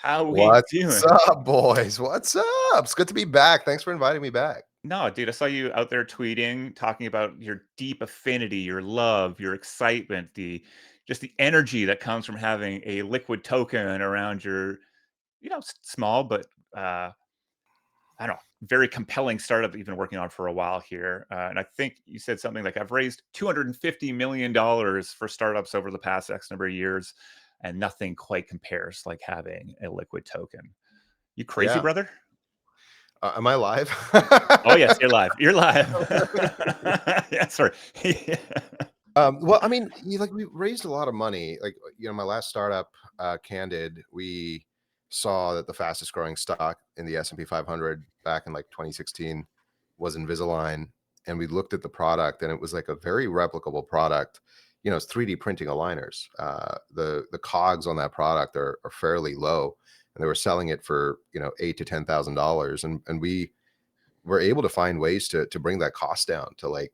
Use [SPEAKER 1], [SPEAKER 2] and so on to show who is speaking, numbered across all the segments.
[SPEAKER 1] How we
[SPEAKER 2] What's
[SPEAKER 1] doing?
[SPEAKER 2] up, boys? What's up? It's good to be back. Thanks for inviting me back.
[SPEAKER 1] No, dude, I saw you out there tweeting, talking about your deep affinity, your love, your excitement, the just the energy that comes from having a liquid token around your, small but uh, I don't know, very compelling startup that you've been working on for a while here. And I think you said something like, I've raised $250 million for startups over the past X number of years, and nothing quite compares like having a liquid token. You crazy,
[SPEAKER 2] Yeah.
[SPEAKER 1] brother?
[SPEAKER 2] Am I live?
[SPEAKER 1] Oh, yes, you're live. You're live. Yeah, sorry. Yeah.
[SPEAKER 2] Well, I mean, we raised a lot of money. My last startup, Candid, we saw that the fastest growing stock in the S&P 500 back in like 2016 was Invisalign, and we looked at the product, and it was like a very replicable product. It's 3D printing aligners. The cogs on that product are fairly low, and they were selling it for $8,000 to $10,000, and we were able to find ways to bring that cost down to like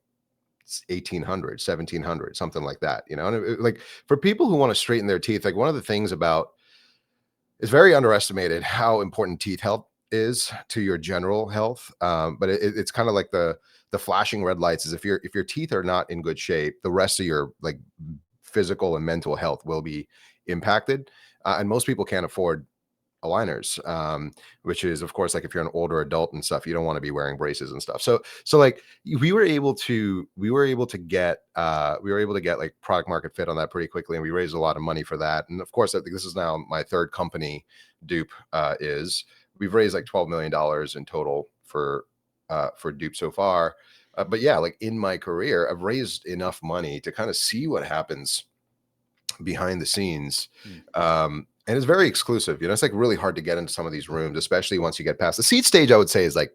[SPEAKER 2] 1,800, 1,700, something like that, and like for people who want to straighten their teeth, like one of the things about it's very underestimated how important teeth health is to your general health. But it's kind of like the flashing red lights is if your teeth are not in good shape, the rest of your like physical and mental health will be impacted. And most people can't afford aligners, which is of course like if you're an older adult and stuff, you don't want to be wearing braces and stuff. So like we were able to get like product market fit on that pretty quickly, and we raised a lot of money for that. And of course, I think this is now my third company. Dupe is we've raised like $12 million in total for Dupe so far. But yeah, like in my career, I've raised enough money to kind of see what happens behind the scenes.
[SPEAKER 1] Mm.
[SPEAKER 2] And it's very exclusive. It's like really hard to get into some of these rooms, especially once you get past the seed stage. I would say is like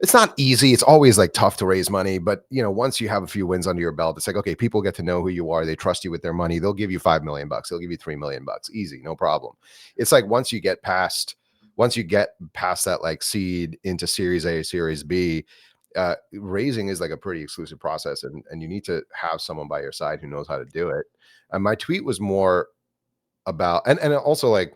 [SPEAKER 2] it's not easy. It's always like tough to raise money, but once you have a few wins under your belt, it's like, okay, people get to know who you are. They trust you with their money. They'll give you $5 million. They'll give you $3 million. Easy, no problem. It's like once you get past that like seed into Series A, Series B, raising is like a pretty exclusive process, and you need to have someone by your side who knows how to do it. And my tweet was more about, and also like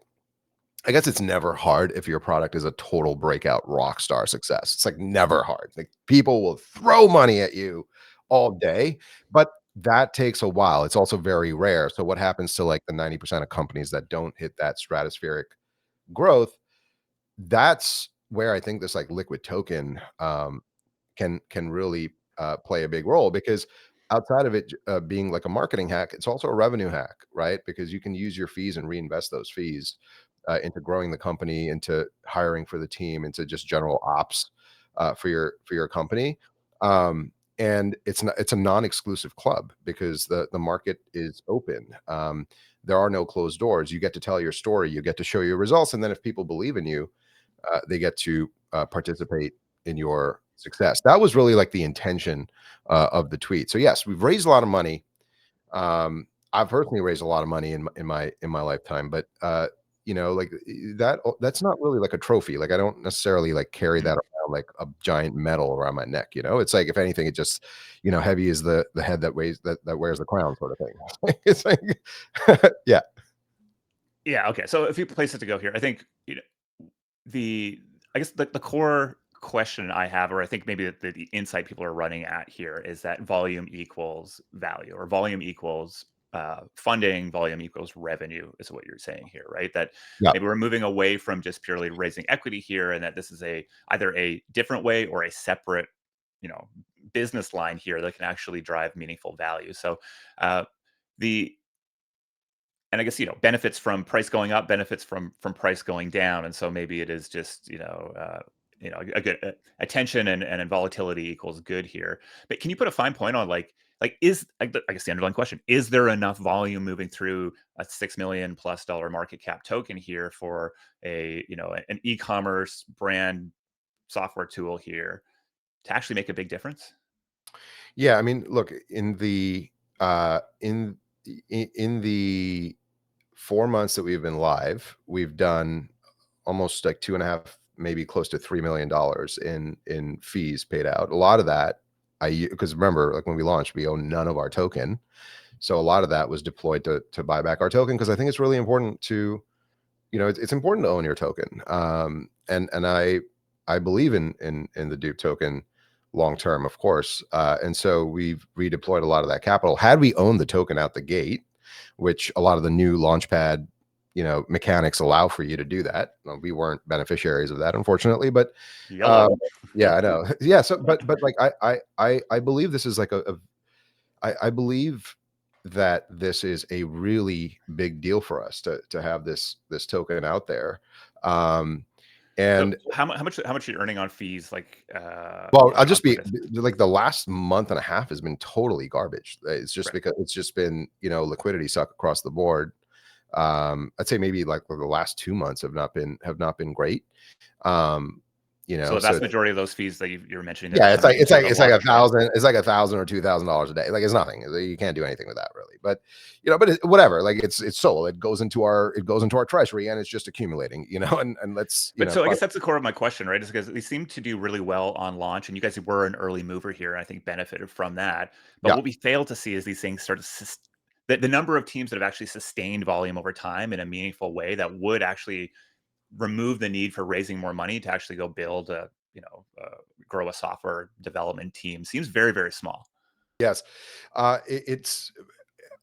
[SPEAKER 2] I guess it's never hard if your product is a total breakout rock star success. It's like never hard. Like people will throw money at you all day, but that takes a while. It's also very rare. So what happens to like the 90% of companies that don't hit that stratospheric growth? That's where I think this like liquid token can really play a big role, because outside of it being like a marketing hack, it's also a revenue hack, right? Because you can use your fees and reinvest those fees into growing the company, into hiring for the team, into just general ops for your company. And it's a non-exclusive club because the market is open. There are no closed doors. You get to tell your story, you get to show your results, and then if people believe in you, they get to participate in your success. That was really like the intention of the tweet. So yes, we've raised a lot of money. I've personally raised a lot of money in my lifetime, but like that's not really like a trophy. Like I don't necessarily like carry that
[SPEAKER 1] Mm.
[SPEAKER 2] around like a giant medal around my neck. It's like if anything, it just heavy is the head that wears the crown sort of thing. It's like yeah.
[SPEAKER 1] Yeah, okay. So a few places to go here. I think the I guess the core question I have, or I think maybe the insight people are running at here, is that volume equals value, or volume equals funding, volume equals revenue, is what you're saying here, right? That
[SPEAKER 2] Yeah.
[SPEAKER 1] maybe we're moving away from just purely raising equity here, and that this is either a different way or a separate, you know, business line here that can actually drive meaningful value. So uh, the and I guess benefits from price going up, benefits from price going down, and so maybe it is just a good attention and volatility equals good here. But can you put a fine point on is I guess the underlying question, is there enough volume moving through a $6 million+ market cap token here for an e-commerce brand software tool here to actually make a big difference?
[SPEAKER 2] Yeah, I mean, look, in the 4 months that we've been live, we've done almost like 2.5, maybe close to $3 million in fees paid out. A lot of that, because remember, like when we launched, we own none of our token, so a lot of that was deployed to buy back our token, because I think it's really important to it's important to own your token. And I believe in the Dupe token long term, of course. And so we've redeployed a lot of that capital. Had we owned the token out the gate, which a lot of the new launchpad, mechanics allow for you to do that. We weren't beneficiaries of that, unfortunately, but um,
[SPEAKER 1] Yellow.
[SPEAKER 2] yeah, I know. Yeah. So, but like, I believe this is like I believe that this is a really big deal for us to have this token out there. Um,
[SPEAKER 1] So
[SPEAKER 2] and
[SPEAKER 1] how much are you earning on fees, like,
[SPEAKER 2] well, I'll
[SPEAKER 1] on
[SPEAKER 2] just be
[SPEAKER 1] this?
[SPEAKER 2] like, the last month and a half has been totally garbage. It's just
[SPEAKER 1] Right.
[SPEAKER 2] because it's just been, liquidity suck across the board. I'd say maybe like the last 2 months have not been great. Um,
[SPEAKER 1] So the
[SPEAKER 2] so
[SPEAKER 1] vast majority of those fees that you were mentioning there are
[SPEAKER 2] yeah, it's like
[SPEAKER 1] coming
[SPEAKER 2] it's
[SPEAKER 1] into
[SPEAKER 2] like
[SPEAKER 1] the
[SPEAKER 2] it's like a
[SPEAKER 1] launch, right?
[SPEAKER 2] thousand, it's like $1,000 or $2,000 a day. Like, it's nothing. You can't do anything with that, really. But whatever. Like, it's soul. It goes into our treasury, and it's just accumulating. And let's
[SPEAKER 1] But so I guess that's the core of my question, right? Is because they seem to do really well on launch, and you guys were an early mover here, and I think benefited from that. But
[SPEAKER 2] yeah.
[SPEAKER 1] what we fail to see is these things start to the number of teams that have actually sustained volume over time in a meaningful way that would actually remove the need for raising more money to actually go build grow a software development team seems very, very small.
[SPEAKER 2] Yes. It's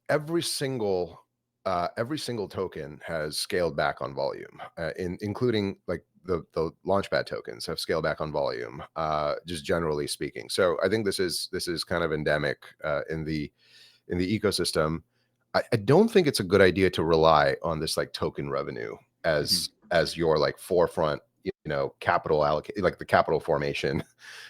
[SPEAKER 2] every single token has scaled back on volume, including like the launchpad tokens have scaled back on volume, just generally speaking. So I think this is kind of endemic in the ecosystem. I don't think it's a good idea to rely on this like token revenue
[SPEAKER 1] Mhm,
[SPEAKER 2] as your like forefront, capital allocate, like the capital formation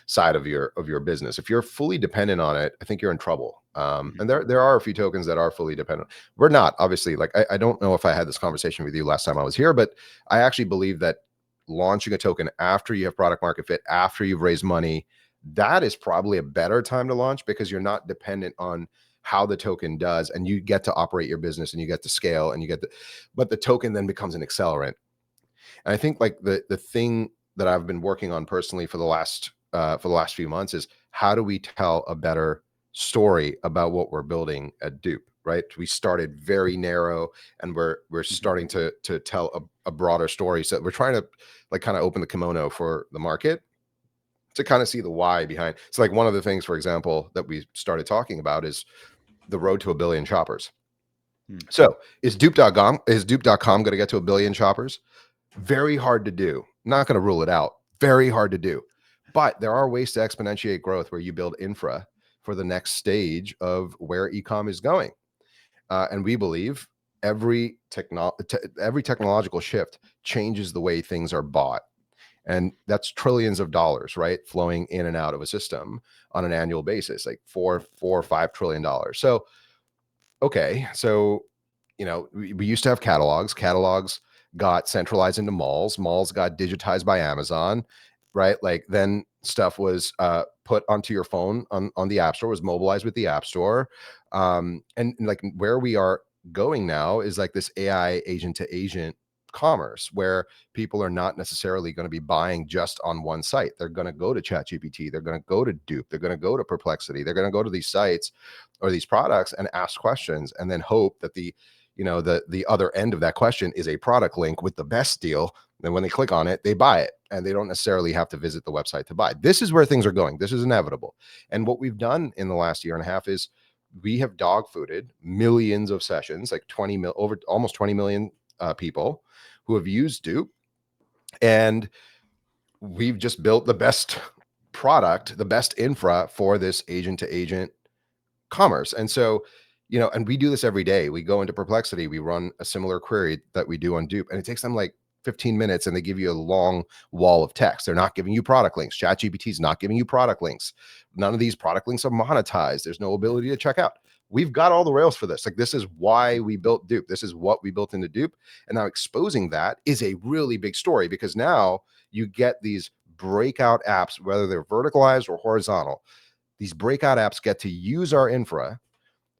[SPEAKER 2] side of your business. If you're fully dependent on it, I think you're in trouble.
[SPEAKER 1] mhm,
[SPEAKER 2] And there are a few tokens that are fully dependent. We're not, obviously. Like, I don't know if I had this conversation with you last time I was here, but I actually believe that launching a token after you have product market fit, after you've raised money, that is probably a better time to launch, because you're not dependent on how the token does, and you get to operate your business, and you get to scale, and but the token then becomes an accelerant. And I think, like, the thing that I've been working on personally for the last few months is, how do we tell a better story about what we're building at Dupe, right? We started very narrow, and we're
[SPEAKER 1] mhm.
[SPEAKER 2] starting to tell a broader story. So we're trying to, like, kind of open the kimono for the market to kind of see the why behind. So, like, one of the things, for example, that we started talking about is the road to a billion shoppers.
[SPEAKER 1] Hmm.
[SPEAKER 2] So is Dupe.com going to get to a billion shoppers? Very hard to do. Not going to rule it out. Very hard to do. But there are ways to exponentiate growth where you build infra for the next stage of where ecom is going. And we believe every technological shift changes the way things are bought. And that's trillions of dollars, right? Flowing in and out of a system on an annual basis, like $4 or $5 trillion. So, okay. So, we used to have catalogs. Catalogs got centralized into malls. Malls got digitized by Amazon, right? Like, then stuff was put onto your phone on the App Store, was mobilized with the App Store. And like, where we are going now is like this AI agent to agent commerce, where people are not necessarily going to be buying just on one site. They're going to go to ChatGPT. They're going to go to Dupe. They're going to go to Perplexity. They're going to go to these sites or these products and ask questions, and then hope that the other end of that question is a product link with the best deal. Then when they click on it, they buy it, and they don't necessarily have to visit the website to buy. This is where things are going. This is inevitable. And what we've done in the last year and a half is we have dog fooded millions of sessions, like over almost 20 million people who have used Dupe, and we've just built the best product, the best infra for this agent to agent commerce. And so, and we do this every day. We go into Perplexity, we run a similar query that we do on Dupe, and it takes them like 15 minutes, and they give you a long wall of text. They're not giving you product links. ChatGPT is not giving you product links. None of these product links are monetized. There's no ability to check out. We've got all the rails for this. Like, this is why we built Dupe. This is what we built into Dupe. And now exposing that is a really big story, because now you get these breakout apps, whether they're verticalized or horizontal. These breakout apps get to use our infra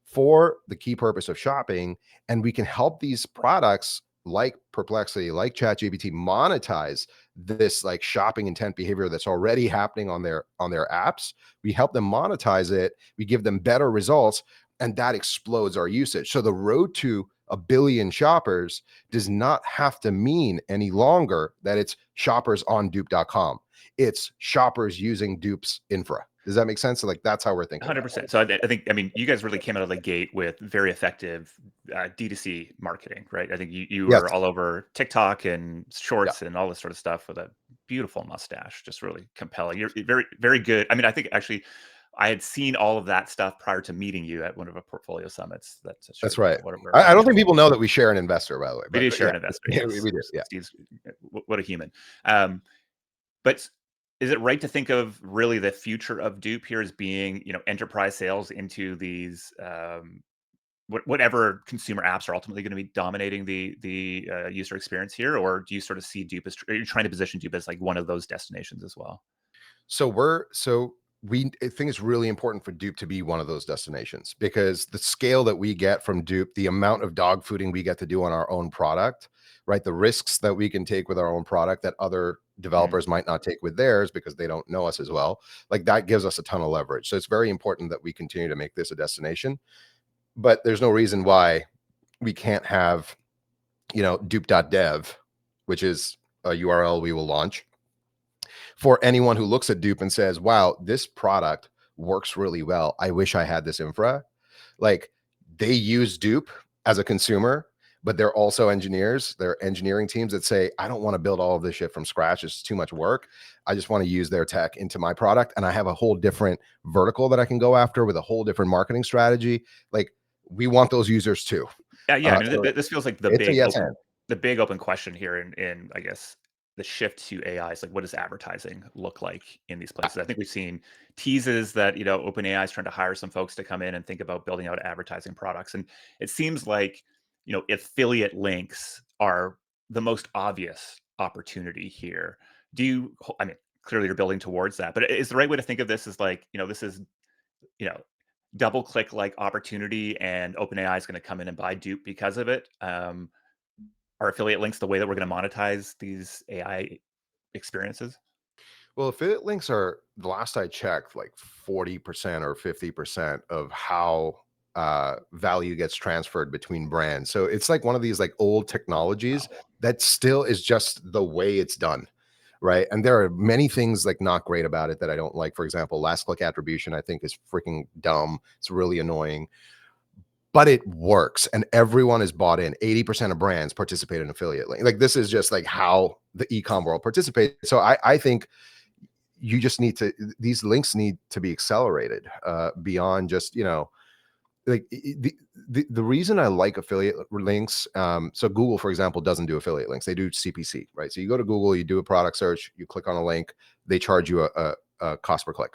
[SPEAKER 2] for the key purpose of shopping, and we can help these products like Perplexity, like ChatGPT, monetize this like shopping intent behavior that's already happening on their apps. We help them monetize it. We give them better results, and that explodes our usage. So the road to a billion shoppers does not have to mean any longer that it's shoppers on dupe.com. It's shoppers using Dupe's infra. Does that make sense? So like that's how we're thinking about it.
[SPEAKER 1] 100%. So I think, I mean, you guys really came out of the gate with very effective D2C marketing, right? I think you
[SPEAKER 2] Yes.
[SPEAKER 1] were all over TikTok and
[SPEAKER 2] Yeah.
[SPEAKER 1] shorts and all this sort of stuff with a beautiful mustache, just really compelling. You're very, very good. I mean, I think actually I had seen all of that stuff prior to meeting you at one of our portfolio summits that
[SPEAKER 2] That's
[SPEAKER 1] showed,
[SPEAKER 2] right.
[SPEAKER 1] where
[SPEAKER 2] I don't
[SPEAKER 1] interesting.
[SPEAKER 2] think people know that we share an investor, by the way,
[SPEAKER 1] We do
[SPEAKER 2] but
[SPEAKER 1] share
[SPEAKER 2] yeah,
[SPEAKER 1] an investor.
[SPEAKER 2] yeah,
[SPEAKER 1] Yes.
[SPEAKER 2] we do. Yeah.
[SPEAKER 1] Steve's, what a human. Um, But is it right to think of really the future of Dupe here as being, enterprise sales into these whatever consumer apps are ultimately going to be dominating the user experience here, or do you sort of see Dupe as are you trying to position Dupe as like one of those destinations as well?
[SPEAKER 2] So I think it's really important for Dupe to be one of those destinations because the scale that we get from Dupe, the amount of dog fooding we get to do on our own product, right? The risks that we can take with our own product that other
[SPEAKER 1] Mm.
[SPEAKER 2] developers might not take with theirs because they don't know us as well. Like that gives us a ton of leverage. So it's very important that we continue to make this a destination. But there's no reason why we can't have, dupe.dev, which is a URL we will launch for anyone who looks at Dupe and says, wow, this product works really well. I wish I had this infra. Like they use Dupe as a consumer, but they're also engineers. They're engineering teams that say, I don't want to build all of this shit from scratch. It's too much work. I just want to use their tech into my product. And I have a whole different vertical that I can go after with a whole different marketing strategy. Like we want those users too.
[SPEAKER 1] Yeah, I mean,
[SPEAKER 2] So
[SPEAKER 1] this feels like
[SPEAKER 2] it's a yes and.
[SPEAKER 1] the big open question here in I guess the shift to AI is like, what does advertising look like in these places? I think we've seen teases that OpenAI is trying to hire some folks to come in and think about building out advertising products, and it seems like affiliate links are the most obvious opportunity here. Do you? I mean, clearly you're building towards that, but is the right way to think of this is like this is you know double click like opportunity and OpenAI is going to come in and buy Dupe because of it. Are affiliate links the way that we're going to monetize these AI experiences?
[SPEAKER 2] Well, affiliate links are the last I checked, like 40% or 50% of how value gets transferred between brands. So it's like one of these like old technologies
[SPEAKER 1] Wow.
[SPEAKER 2] that still is just the way it's done. Right. And there are many things like not great about it that I don't like. For example, last click attribution, I think is freaking dumb. It's really annoying, but it works and everyone is bought in. 80% of brands participate in affiliate link. Like this is just like how the e-com world participates. So I think you just need to these links need to be accelerated beyond just like the reason I like affiliate links. So Google, for example, doesn't do affiliate links. They do CPC, right? So you go to Google, you do a product search, you click on a link, they charge you a cost per click.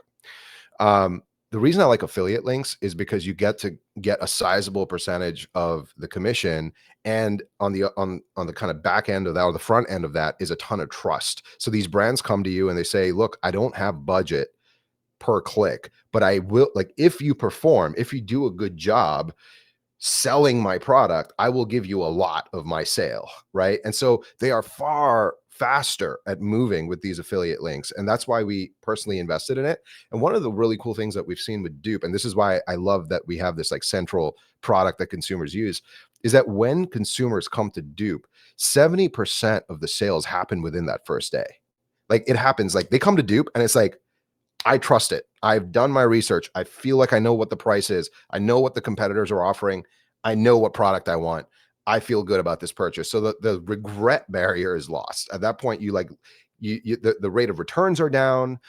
[SPEAKER 2] The reason I like affiliate links is because you get to get a sizable percentage of the commission, and on the kind of back end of that or the front end of that is a ton of trust. So these brands come to you and they say, "Look, I don't have budget per click, but I will like if you perform, if you do a good job, selling my product, I will give you a lot of my sale, right?" And so they are far faster at moving with these affiliate links. And that's why we personally invested in it. And one of the really cool things that we've seen with Dupe, and this is why I love that we have this like central product that consumers use, is that when consumers come to Dupe, 70% of the sales happen within that first day. Like it happens, like they come to Dupe and it's like, I trust it. I've done my research. I feel like I know what the price is. I know what the competitors are offering. I know what product I want. I feel good about this purchase. So the regret barrier is lost. At that point, you like the rate of returns are down.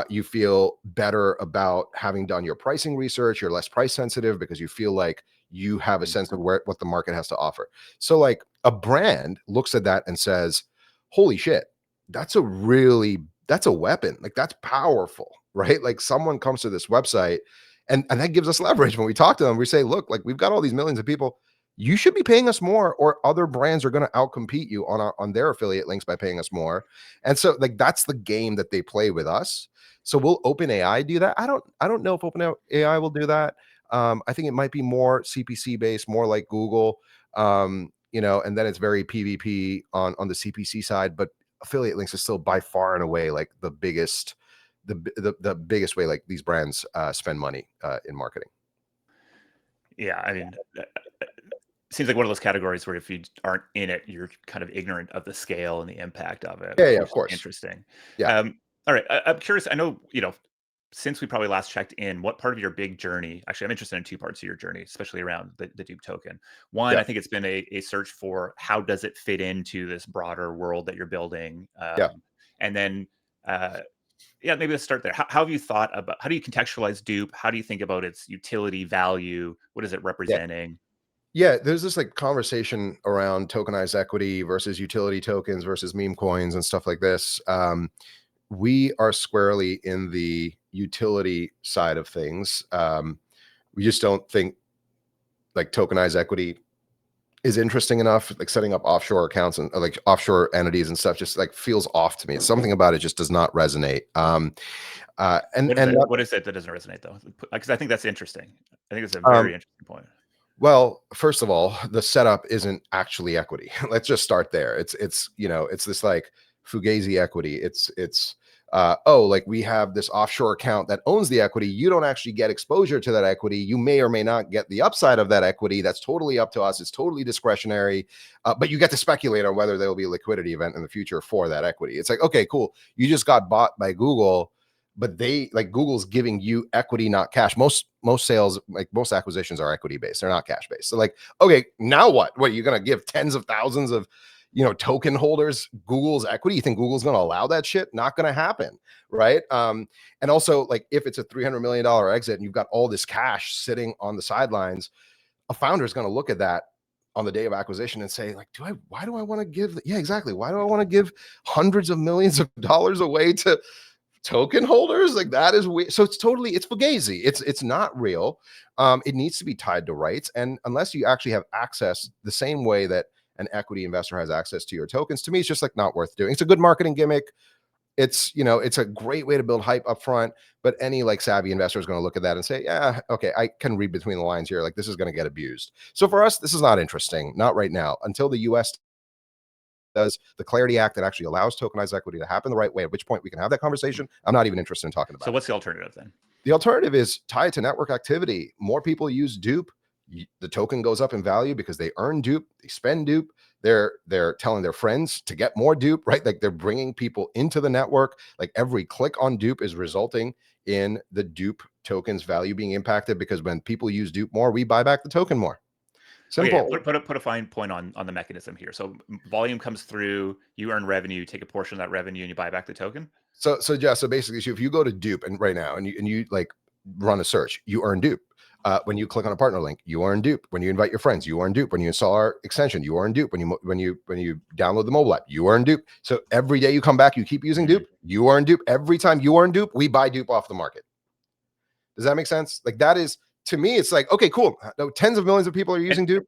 [SPEAKER 2] You feel better about having done your pricing research. You're less price sensitive because you feel like you have a
[SPEAKER 1] Mm.
[SPEAKER 2] sense of what the market has to offer. So like a brand looks at that and says, "Holy shit, that's a weapon. Like that's powerful, right?" Like someone comes to this website and that gives us leverage when we talk to them. We say, look, like we've got all these millions of people. You should be paying us more, or other brands are going to outcompete you on their affiliate links by paying us more. And so like that's the game that they play with us. So will OpenAI do that? I don't know if OpenAI will do that. I think it might be more CPC based, more like Google. And then it's very PvP on the CPC side, but affiliate links is still by far and away like the biggest way like these brands spend money in marketing.
[SPEAKER 1] Yeah, I mean, seems like one of those categories where if you aren't in it, you're kind of ignorant of the scale and the impact of it,
[SPEAKER 2] Yeah, yeah, of
[SPEAKER 1] which is
[SPEAKER 2] course.
[SPEAKER 1] interesting.
[SPEAKER 2] Yeah,
[SPEAKER 1] Um, all right, I'm curious. I know, since we probably last checked in, what part of your big journey? Actually, I'm interested in two parts of your journey, especially around the Dupe token. One,
[SPEAKER 2] yeah,
[SPEAKER 1] I think it's been a search for how does it fit into this broader world that you're building,
[SPEAKER 2] yeah,
[SPEAKER 1] and then. Uh, yeah, maybe let's start there. How have you thought about how do you contextualize Dupe? How do you think about its utility value? What is it
[SPEAKER 2] yeah.
[SPEAKER 1] representing?
[SPEAKER 2] Yeah, there's this like conversation around tokenized equity versus utility tokens versus meme coins and stuff like this. We are squarely in the utility side of things. We just don't think like tokenized equity is interesting enough. Like setting up offshore accounts and like offshore entities and stuff just like feels off to me. Something about it just does not resonate.
[SPEAKER 1] What is
[SPEAKER 2] And
[SPEAKER 1] it?
[SPEAKER 2] not,
[SPEAKER 1] What is it that doesn't resonate though? Because I think that's interesting. I think it's a
[SPEAKER 2] um,
[SPEAKER 1] very interesting point.
[SPEAKER 2] Well, first of all, the setup isn't actually equity. Let's just start there. It's it's this like fugazi equity. It's like we have this offshore account that owns the equity. You don't actually get exposure to that equity. You may or may not get the upside of that equity. That's totally up to us. It's totally discretionary. But you get to speculate on whether there will be a liquidity event in the future for that equity. It's like, okay, cool. You just got bought by Google, but they like Google's giving you equity, not cash. Most sales, like most acquisitions, are equity based. They're not cash based. So like, okay, now what? What, you're gonna give tens of thousands of token holders Google's equity? You think Google's gonna allow that shit? Not gonna happen, right? And also, like, if it's a $300 million exit and you've got all this cash sitting on the sidelines, a founder is gonna look at that on the day of acquisition and say, like, why do I want to give? Yeah, exactly. Why do I want to give hundreds of millions of dollars away to token holders? Like, that is weird. So it's fugazi. It's not real. It needs to be tied to rights, and unless you actually have access the same way that an equity investor has access to your tokens, to me it's just like not worth doing. It's a good marketing gimmick. It's a great way to build hype up front, but any like savvy investor is going to look at that and say, yeah, okay, I can read between the lines here, like this is going to get abused. So for us, this is not interesting, not right now, until the US does the Clarity Act that actually allows tokenized equity to happen the right way, at which point we can have that conversation. I'm not even interested in talking
[SPEAKER 1] So
[SPEAKER 2] about it.
[SPEAKER 1] what's the alternative then?
[SPEAKER 2] The alternative is tied to network activity. More people use Dupe. The token goes up in value because they earn Dupe, they spend Dupe. They're telling their friends to get more Dupe, right? Like they're bringing people into the network. Like every click on Dupe is resulting in the Dupe token's value being impacted, because when people use Dupe more, we buy back the token more.
[SPEAKER 1] Okay,
[SPEAKER 2] Simple.
[SPEAKER 1] put a fine point on the mechanism here. So volume comes through, you earn revenue, you take a portion of that revenue, and you buy back the token.
[SPEAKER 2] So basically, so if you go to Dupe and right now and you like run a search, you earn Dupe. When you click on a partner link, you earn Dupe. When you invite your friends, you earn Dupe. When you install our extension, you earn Dupe. When you download the mobile app, you earn Dupe. So every day you come back, you keep using
[SPEAKER 1] Mhm.
[SPEAKER 2] Dupe, you earn Dupe. Every time you earn Dupe, we buy Dupe off the market. Does that make sense? Like, that is, to me, it's like, okay, cool. No, tens of millions of people are
[SPEAKER 1] And
[SPEAKER 2] using Dupe.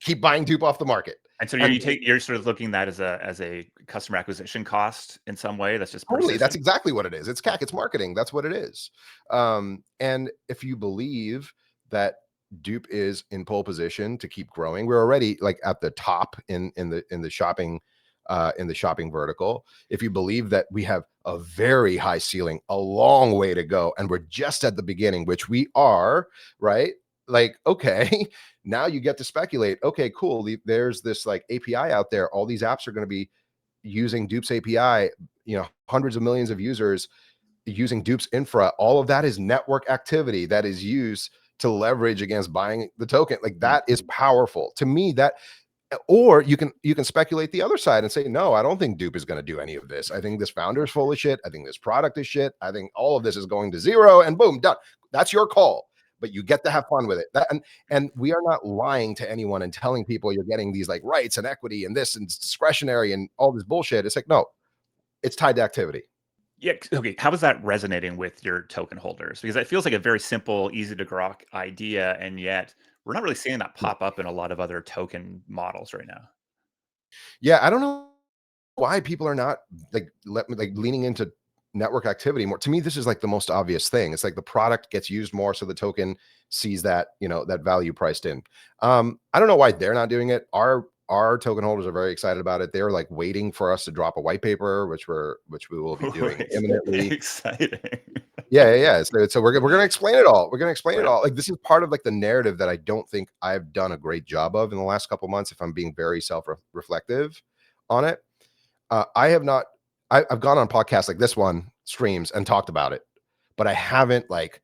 [SPEAKER 2] Keep buying Dupe off the market.
[SPEAKER 1] and so
[SPEAKER 2] And
[SPEAKER 1] you're sort of looking at that as a customer acquisition cost in some way that's just
[SPEAKER 2] totally, that's
[SPEAKER 1] persistent.
[SPEAKER 2] exactly what it is. It's CAC, it's marketing. That's what it is. And if you believe that Dupe is in pole position to keep growing, we're already like at the top in the shopping vertical. If you believe that we have a very high ceiling, a long way to go, and we're just at the beginning, which we are, right? Like, okay, now you get to speculate. Okay, cool. There's this like API out there. All these apps are going to be using Dupe's API, hundreds of millions of users using Dupe's infra. All of that is network activity that is used to leverage against buying the token. Like,
[SPEAKER 1] Mhm.
[SPEAKER 2] that is powerful to me. That, or you can speculate the other side and say, no, I don't think Dupe is going to do any of this. I think this founder is full of shit. I think this product is shit. I think all of this is going to zero, and boom, done. That's your call, but you get to have fun with it. And we are not lying to anyone and telling people you're getting these like rights and equity and this and it's discretionary and all this bullshit. It's like, no, it's tied to activity.
[SPEAKER 1] Yeah. Okay. How is that resonating with your token holders? Because it feels like a very simple, easy to grok idea, and yet we're not really seeing that pop up in a lot of other token models right now.
[SPEAKER 2] Yeah, I don't know why people are not like leaning into network activity more. To me, this is like the most obvious thing. It's like the product gets used more, so the token sees that that value priced in. I don't know why they're not doing it. Our token holders are very excited about it. They're like waiting for us to drop a white paper, which we will be doing
[SPEAKER 1] Wait,
[SPEAKER 2] imminently.
[SPEAKER 1] exciting.
[SPEAKER 2] Yeah. So we're gonna explain it all. We're gonna explain it
[SPEAKER 1] Right.
[SPEAKER 2] all. Like this is part of like the narrative that I don't think I've done a great job of in the last couple months. If I'm being very self-reflective on it, I have not. I've gone on podcasts like this one, streams, and talked about it, but I haven't like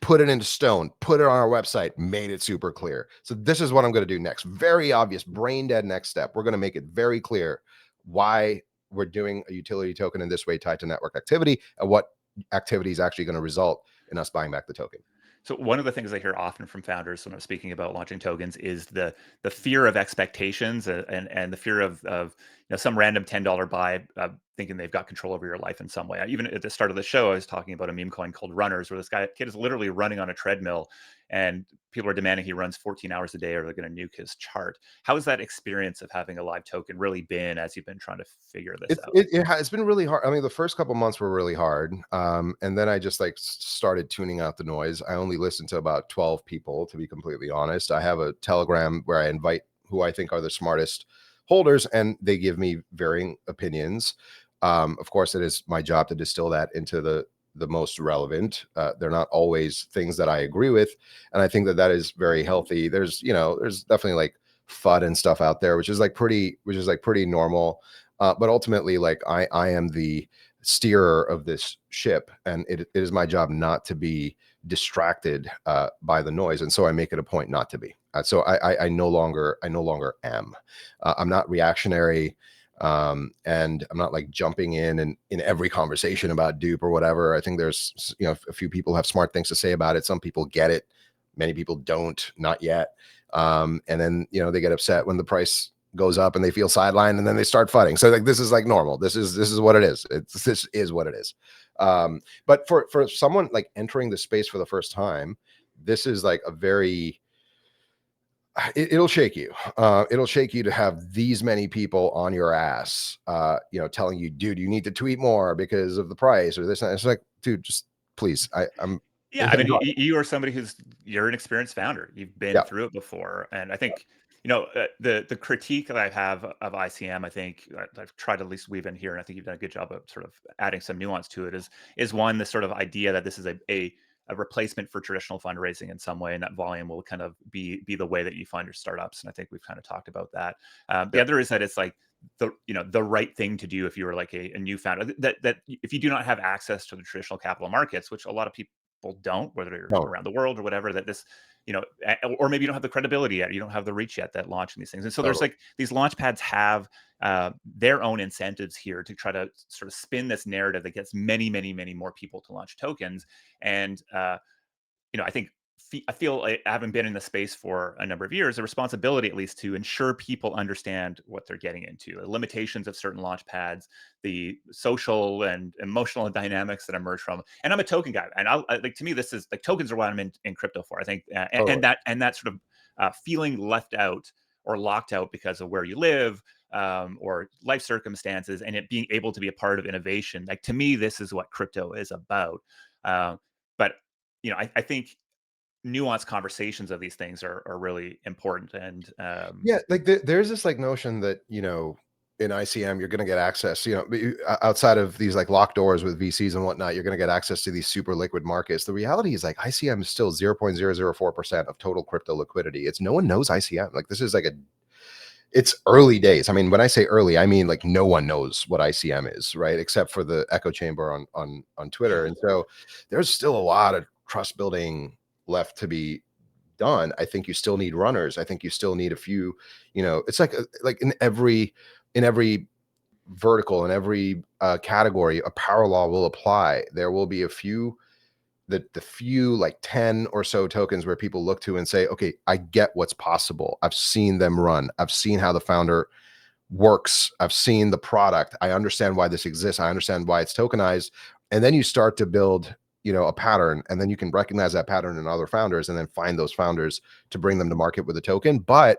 [SPEAKER 2] put it into stone, put it on our website, made it super clear. So this is what I'm going to do next. Very obvious, brain dead next step. We're going to make it very clear why we're doing a utility token in this way tied to network activity and what activity is actually going to result in us buying back the token.
[SPEAKER 1] So one of the things I hear often from founders when I'm speaking about launching tokens is the fear of expectations, and the fear of some random $10 buy, thinking they've got control over your life in some way. Even at the start of the show, I was talking about a meme coin called Runners, where this kid is literally running on a treadmill, and people are demanding he runs 14 hours a day or they're going to nuke his chart. How has that experience of having a live token really been as you've been trying to figure this out?
[SPEAKER 2] It's been really hard. I mean, the first couple months were really hard, and then I just like started tuning out the noise. I only listened to about 12 people, to be completely honest. I have a Telegram where I invite who I think are the smartest holders, and they give me varying opinions. Of course, it is my job to distill that into the most relevant. They're not always things that I agree with, and I think that that is very healthy. There's definitely like FUD and stuff out there, which is like pretty normal. But ultimately, like I am the steerer of this ship, and it is my job not to be distracted by the noise, and so I make it a point not to be. So I no longer am. I'm not reactionary, and I'm not like jumping in and in every conversation about Dupe or whatever. I think there's a few people have smart things to say about it. Some people get it, many people don't, not yet. And then they get upset when the price goes up and they feel sidelined and then they start fighting. So like this is like normal. This is what it is. This is what it is. But for someone like entering the space for the first time, this is like a very it'll shake you. It'll shake you to have these many people on your ass, telling you, dude, you need to tweet more because of the price or this. And it's like, dude, just please. I'm
[SPEAKER 1] Yeah, I mean, you are somebody you're an experienced founder. You've been
[SPEAKER 2] yeah,
[SPEAKER 1] through it before, and I think the critique that I have of ICM, I think I've tried to at least weave in here, and I think you've done a good job of sort of adding some nuance to it. Is one, the sort of idea that this is a replacement for traditional fundraising in some way, and that volume will kind of be the way that you fund your startups. And I think we've kind of talked about that. The
[SPEAKER 2] yeah,
[SPEAKER 1] other is that it's like the right thing to do if you were like a new founder, that if you do not have access to the traditional capital markets, which a lot of people don't, whether you're
[SPEAKER 2] no,
[SPEAKER 1] around the world or whatever, that this, or maybe you don't have the credibility yet, you don't have the reach yet that launching these things. And so there's
[SPEAKER 2] totally.
[SPEAKER 1] like these launch pads have their own incentives here to try to sort of spin this narrative that gets many, many, many more people to launch tokens. And I think I feel like, having been in the space for a number of years, a responsibility at least to ensure people understand what they're getting into, the limitations of certain launch pads, the social and emotional dynamics that emerge from. And I'm a token guy, and like, to me, this is like, tokens are what I'm in crypto for. I think,
[SPEAKER 2] Totally.
[SPEAKER 1] and that sort of feeling left out or locked out because of where you live, or life circumstances, and it being able to be a part of innovation. Like, to me, this is what crypto is about. But I think nuanced conversations of these things are really important. And
[SPEAKER 2] Yeah, like there's this like notion that in ICM you're going to get access, but outside of these like locked doors with VCs and whatnot, you're going to get access to these super liquid markets. The reality is like ICM is still 0.004% of total crypto liquidity. It's no one knows ICM. Like this is like it's early days. I mean, when I say early, I mean like no one knows what ICM is, right? Except for the echo chamber on Twitter. And so there's still a lot of trust building left to be done. I think you still need runners. I think you still need a few, it's like in every vertical, in every category, a power law will apply. There will be a few, the few like 10 or so tokens where people look to and say, okay, I get what's possible. I've seen them run. I've seen how the founder works. I've seen the product. I understand why this exists. I understand why it's tokenized. And then you start to build, a pattern, and then you can recognize that pattern in other founders and then find those founders to bring them to market with a token. But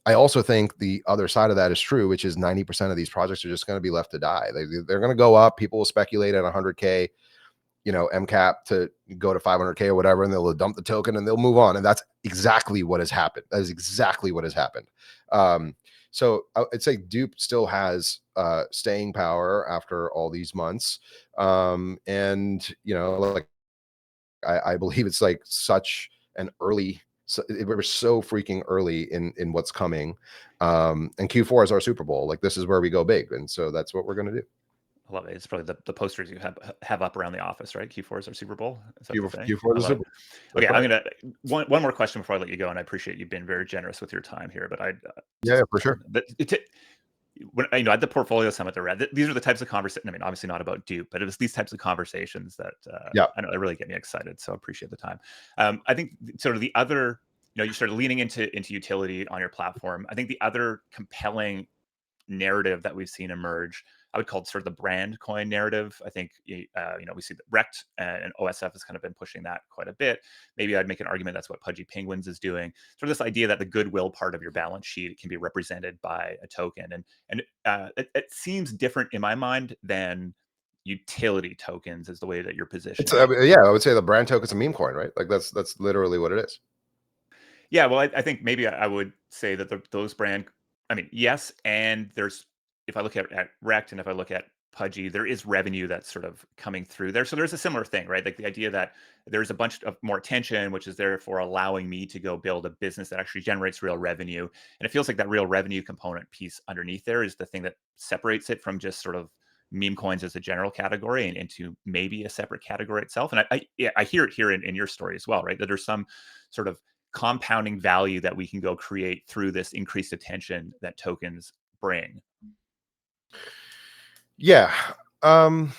[SPEAKER 2] I also think the other side of that is true, which is 90% of these projects are just going to be left to die. They're going to go up. People will speculate at 100K, MCAP to go to 500K or whatever, and they'll dump the token and they'll move on. And that's exactly what has happened. That is exactly what has happened. Um, So I'd say Dupe still has staying power after all these months. And like I believe it's like such an early, so we're so freaking early in what's coming. And Q4 is our Super Bowl. Like this is where we go big. And so that's what we're gonna do.
[SPEAKER 1] I love it. It's probably the posters you have up around the office, right? Q4 is our Super Bowl. Is that the thing?
[SPEAKER 2] Q4
[SPEAKER 1] I
[SPEAKER 2] is the
[SPEAKER 1] love
[SPEAKER 2] Super
[SPEAKER 1] it.
[SPEAKER 2] Bowl.
[SPEAKER 1] Okay,
[SPEAKER 2] That's
[SPEAKER 1] I'm
[SPEAKER 2] right.
[SPEAKER 1] gonna one more question before I let you go, and I appreciate you being very generous with your time here. But I
[SPEAKER 2] Yeah,
[SPEAKER 1] just
[SPEAKER 2] for sure.
[SPEAKER 1] when at the portfolio summit that we're at, these are the types of conversations. I mean, obviously not about Dupe, but it was these types of conversations that
[SPEAKER 2] Yeah.
[SPEAKER 1] I know they really get me excited. So I appreciate the time. I think sort of the other, you started leaning into utility on your platform. I think the other compelling narrative that we've seen emerge. I would call it sort of the brand coin narrative. I think we see that Rect and OSF has kind of been pushing that quite a bit. Maybe I'd make an argument that's what Pudgy Penguins is doing. Sort of this idea that the goodwill part of your balance sheet can be represented by a token, and it seems different in my mind than utility tokens is the way that you're
[SPEAKER 2] It's
[SPEAKER 1] positioning it.
[SPEAKER 2] yeah, I would say the brand token's a meme coin, right? Like that's literally what it is.
[SPEAKER 1] Yeah, well, I think maybe I would say that those brand, I mean, yes, and there's if I look at Rect and if I look at Pudgy, there is revenue that's sort of coming through there. So there's a similar thing, right? Like the idea that there's a bunch of more attention, which is therefore allowing me to go build a business that actually generates real revenue. And it feels like that real revenue component piece underneath there is the thing that separates it from just sort of meme coins as a general category and into maybe a separate category itself. And I hear it here in your story as well, right? That there's some sort of compounding value that we can go create through this increased attention that tokens bring.
[SPEAKER 2] Yeah. Um,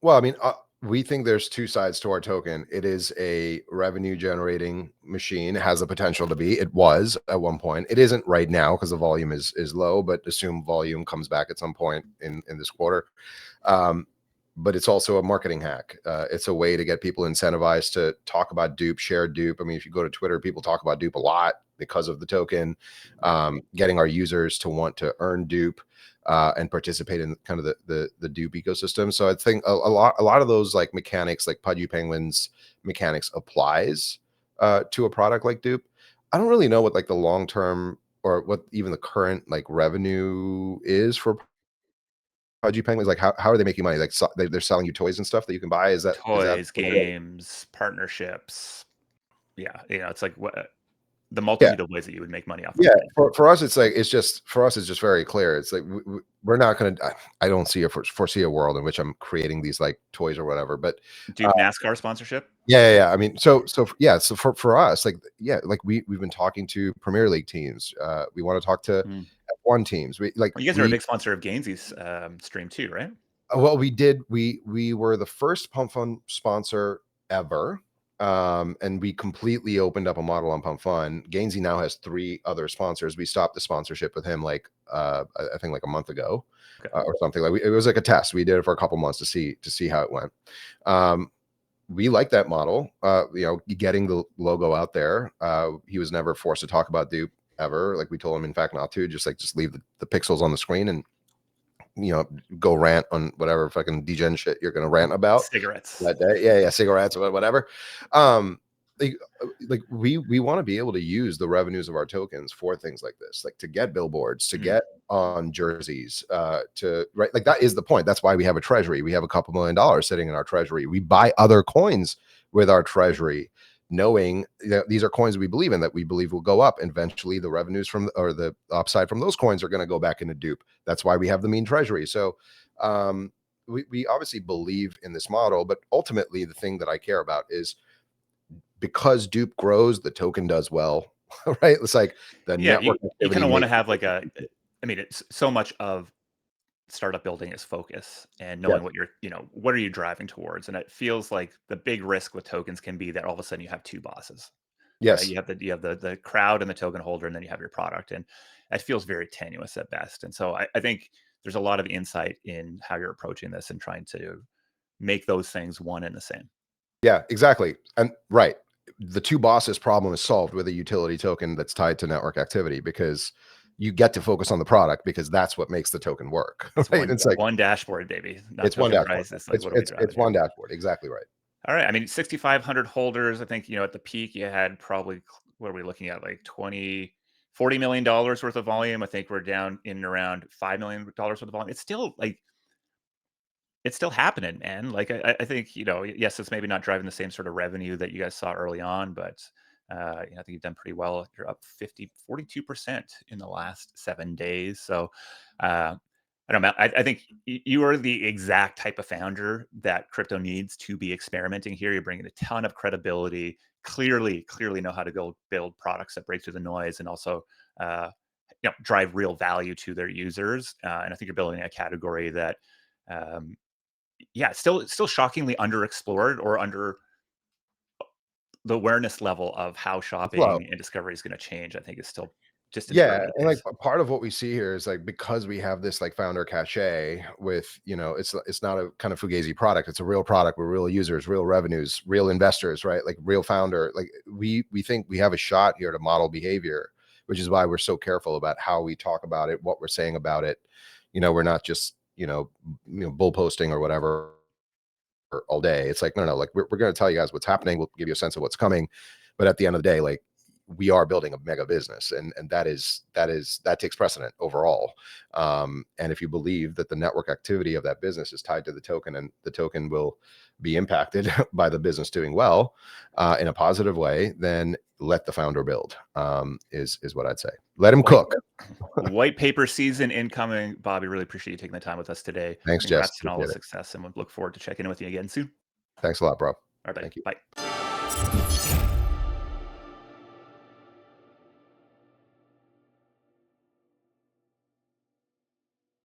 [SPEAKER 2] well, I mean, we think there's two sides to our token. It is a revenue generating machine. It has the potential to be. It was at one point. It isn't right now because the volume is low, but assume volume comes back at some point in this quarter. Um, but it's also a marketing hack. It's a way to get people incentivized to talk about Dupe, share Dupe. I mean, if you go to Twitter, people talk about Dupe a lot because of the token. Getting our users to want to earn Dupe and participate in kind of the Dupe ecosystem. So I think a lot of those like mechanics, like Pudgy Penguins mechanics, applies to a product like Dupe. I don't really know what like the long term or what even the current like revenue is for Pudgy Penguins. Like how are they making money? Like they're selling you toys and stuff that you can buy. Is that
[SPEAKER 1] Toys,
[SPEAKER 2] what it is?
[SPEAKER 1] games, partnerships. Yeah, it's like what the
[SPEAKER 2] Yeah.
[SPEAKER 1] multitude of ways that you would make money off of
[SPEAKER 2] Yeah,
[SPEAKER 1] it.
[SPEAKER 2] for us, it's like it's just for us, it's just very clear. It's like we're not going to. I don't foresee a world in which I'm creating these like toys or whatever. But uh,
[SPEAKER 1] Dupe NASCAR sponsorship.
[SPEAKER 2] yeah. I mean, yeah, so for us, like yeah, like we've been talking to Premier League teams. We want to talk to
[SPEAKER 1] Mm.
[SPEAKER 2] F1 teams. We like
[SPEAKER 1] Well, you guys are a
[SPEAKER 2] we
[SPEAKER 1] big sponsor of Gainsey's stream too, right?
[SPEAKER 2] well, we did. We were the first Pump Fun sponsor ever, and we completely opened up a model on Pump Fun. Gainsey now has 3 other sponsors. We stopped the sponsorship with him like I think like a month ago,
[SPEAKER 1] Okay.
[SPEAKER 2] or something. Like it was like a test. We did it for a couple months to see how it went. Um, we like that model. Getting the logo out there. He was never forced to talk about Dupe ever. Like we told him, in fact, not to. Just leave the pixels on the screen and you know, go rant on whatever fucking degen shit you're gonna rant about
[SPEAKER 1] Cigarettes.
[SPEAKER 2] that day. Yeah, cigarettes or whatever. Um, like we want to be able to use the revenues of our tokens for things like this, like to get billboards, to
[SPEAKER 1] Mm.
[SPEAKER 2] get on jerseys, to right, like that is the point. That's why we have a treasury. We have a couple $1 million sitting in our treasury. We buy other coins with our treasury, knowing that these are coins we believe in, that we believe will go up. And eventually, the revenues from or the upside from those coins are going to go back into Dupe. That's why we have the mean treasury. So we obviously believe in this model, but ultimately the thing that I care about is because Dupe grows, the token does well, right? It's like the
[SPEAKER 1] Yeah,
[SPEAKER 2] network
[SPEAKER 1] you kind
[SPEAKER 2] activity
[SPEAKER 1] of want to
[SPEAKER 2] makes
[SPEAKER 1] have like I mean, it's so much of startup building is focus and
[SPEAKER 2] yes,
[SPEAKER 1] knowing what are you driving towards. And it feels like the big risk with tokens can be that all of a sudden you have two bosses, right?
[SPEAKER 2] yes,
[SPEAKER 1] You have the crowd and the token holder, and then you have your product, and it feels very tenuous at best. And so I think there's a lot of insight in how you're approaching this and trying to make those things one and the same.
[SPEAKER 2] yeah, exactly. And right, the two bosses problem is solved with a utility token that's tied to network activity because you get to focus on the product because that's what makes the token work,
[SPEAKER 1] It's
[SPEAKER 2] right? It's like
[SPEAKER 1] one dashboard, baby, not
[SPEAKER 2] it's one
[SPEAKER 1] token
[SPEAKER 2] dashboard.
[SPEAKER 1] price. It's like, what are we
[SPEAKER 2] It's
[SPEAKER 1] driving
[SPEAKER 2] one
[SPEAKER 1] here?
[SPEAKER 2] dashboard. Exactly right.
[SPEAKER 1] All right. I mean, 6,500 holders. I think, at the peak you had probably, what are we looking at? Like $40 million worth of volume. I think we're down in around $5 million worth of volume. It's still like it's still happening, man. Like I think yes, it's maybe not driving the same sort of revenue that you guys saw early on, but I think you've done pretty well. You're up 42% in the last 7 days. So I don't know. I think you are the exact type of founder that crypto needs to be experimenting here. You're bringing a ton of credibility. Clearly know how to go build products that break through the noise and also uh, drive real value to their users. And I think you're building a category that um, yeah, still shockingly underexplored or under the awareness level of how
[SPEAKER 2] It's low.
[SPEAKER 1] shopping and discovery is going to change. I think is still just in the
[SPEAKER 2] Yeah,
[SPEAKER 1] early
[SPEAKER 2] and like
[SPEAKER 1] days.
[SPEAKER 2] part of what we see here is like because we have this like founder cachet with, it's not a kind of fugazi product. It's a real product with real users, real revenues, real investors, right? Like real founder. Like we think we have a shot here to model behavior, which is why we're so careful about how we talk about it, what we're saying about it. We're not just, bull posting or whatever all day. It's like, no, no, like we're going to tell you guys what's happening. We'll give you a sense of what's coming. But at the end of the day, like we are building a mega business and that takes precedent overall. And if you believe that the network activity of that business is tied to the token and the token will be impacted by the business doing well in a positive way, then let the founder build, is what I'd say. Let him
[SPEAKER 1] White
[SPEAKER 2] cook.
[SPEAKER 1] white paper season incoming. Bobby, really appreciate you taking the time with us today.
[SPEAKER 2] Thanks, Jess.
[SPEAKER 1] Congrats on all the
[SPEAKER 2] Appreciate it.
[SPEAKER 1] success, and we look forward to checking in with you again soon.
[SPEAKER 2] Thanks a lot, bro.
[SPEAKER 1] All right, buddy.
[SPEAKER 2] Thank you.
[SPEAKER 1] Bye.